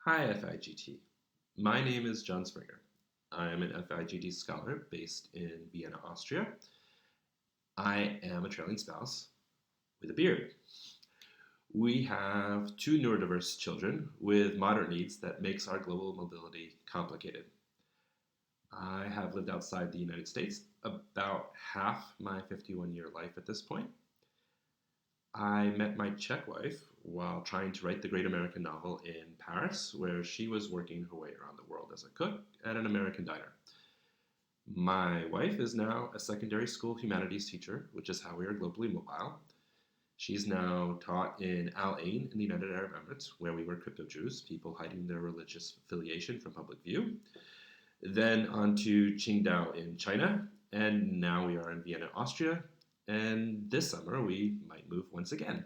Hi, FIGT. My name is Jon Springer. I am an FIGT scholar based in Vienna, Austria. I am a trailing spouse with a beard. We have two neurodiverse children with moderate needs that makes our global mobility complicated. I have lived outside the United States about half my 51-year life at this point. I met my Czech wife while trying to write the great American novel in Paris, where she was working her way around the world as a cook at an American diner. My wife is now a secondary school humanities teacher, which is how we are globally mobile. She's now taught in Al Ain in the United Arab Emirates, where we were crypto Jews, people hiding their religious affiliation from public view. Then on to Qingdao in China, and now we are in Vienna, Austria, and this summer we might move once again.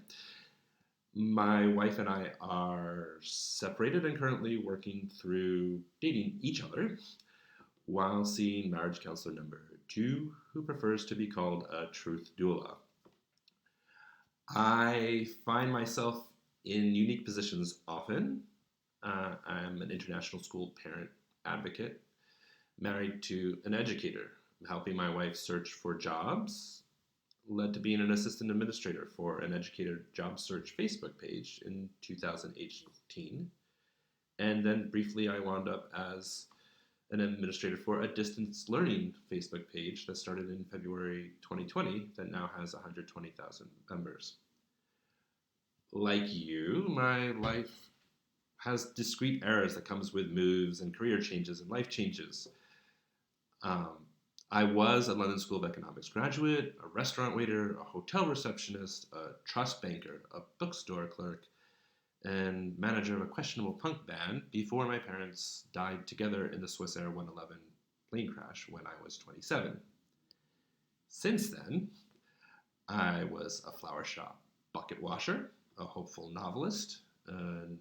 My wife and I are separated and currently working through dating each other while seeing marriage counselor number 2, who prefers to be called a truth doula. I find myself in unique positions often. I'm an international school parent advocate, married to an educator, helping my wife search for jobs, led to being an assistant administrator for an educator job search Facebook page in 2018. And then briefly I wound up as an administrator for a distance learning Facebook page that started in February 2020 that now has 120,000 members. Like you, my life has discrete errors that comes with moves and career changes and life changes. I was a London School of Economics graduate, a restaurant waiter, a hotel receptionist, a trust banker, a bookstore clerk, and manager of a questionable punk band before my parents died together in the Swiss Air 111 plane crash when I was 27. Since then, I was a flower shop bucket washer, a hopeful novelist, an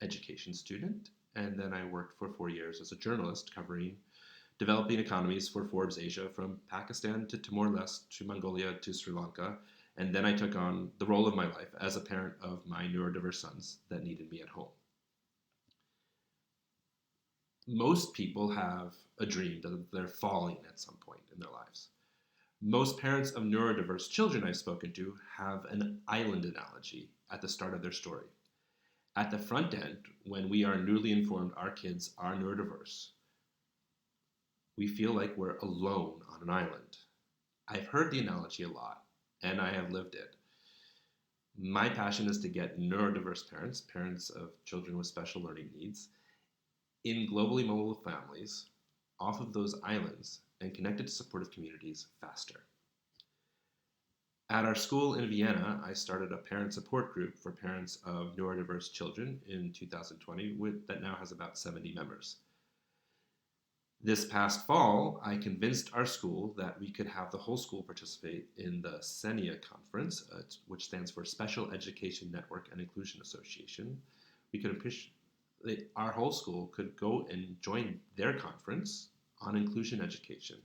education student, and then I worked for 4 years as a journalist covering developing economies for Forbes Asia from Pakistan to Timor-Leste to Mongolia to Sri Lanka. And then I took on the role of my life as a parent of my neurodiverse sons that needed me at home. Most people have a dream that they're falling at some point in their lives. Most parents of neurodiverse children I've spoken to have an island analogy at the start of their story. At the front end, when we are newly informed our kids are neurodiverse, we feel like we're alone on an island. I've heard the analogy a lot, and I have lived it. My passion is to get neurodiverse parents, parents of children with special learning needs, in globally mobile families, off of those islands, and connected to supportive communities faster. At our school in Vienna, I started a parent support group for parents of neurodiverse children in 2020 that now has about 70 members. This past fall, I convinced our school that we could have the whole school participate in the SENIA conference, which stands for Special Education Network and Inclusion Association. Our whole school could go and join their conference on inclusion education.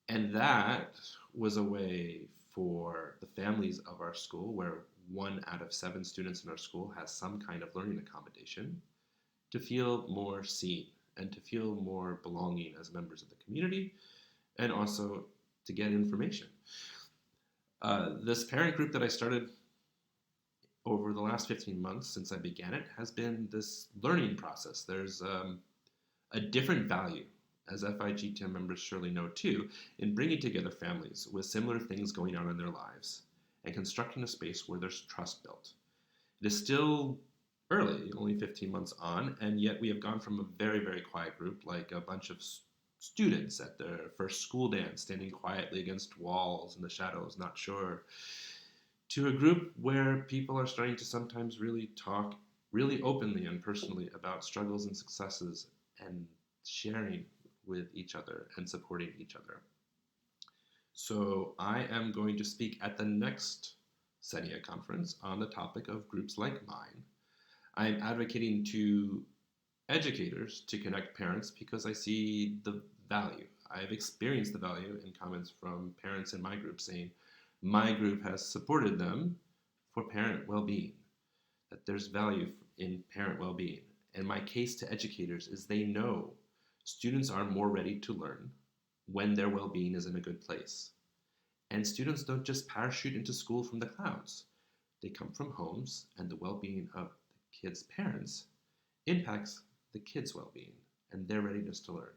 And that was a way for the families of our school, where 1 out of 7 students in our school has some kind of learning accommodation, to feel more seen and to feel more belonging as members of the community, and also to get information. This parent group that I started over the last 15 months since I began it has been this learning process. There's a different value, as FIGT members surely know too, in bringing together families with similar things going on in their lives and constructing a space where there's trust built. It is still early, only 15 months on, and yet we have gone from a very, very quiet group, like a bunch of students at their first school dance, standing quietly against walls in the shadows, not sure, to a group where people are starting to sometimes really talk really openly and personally about struggles and successes and sharing with each other and supporting each other. So I am going to speak at the next SENIA conference on the topic of groups like mine. I'm advocating to educators to connect parents because I see the value. I've experienced the value in comments from parents in my group saying, my group has supported them for parent well-being, that there's value in parent well-being. And my case to educators is they know students are more ready to learn when their well-being is in a good place. And students don't just parachute into school from the clouds. They come from homes, and the well-being of the kids' parents impacts the kids' well-being and their readiness to learn.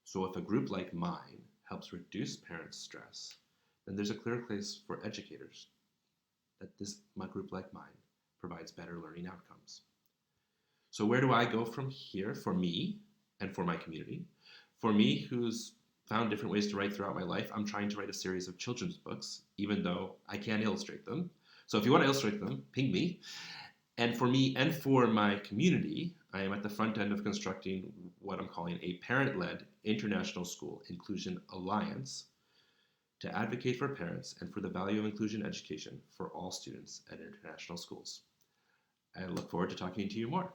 So if a group like mine helps reduce parents' stress, then there's a clear case for educators that my group like mine provides better learning outcomes. So where do I go from here for me and for my community? For me, who's found different ways to write throughout my life, I'm trying to write a series of children's books, even though I can't illustrate them. So if you want to illustrate them, ping me. And for me and for my community, I am at the front end of constructing what I'm calling a parent-led international school inclusion alliance to advocate for parents and for the value of inclusion education for all students at international schools. I look forward to talking to you more.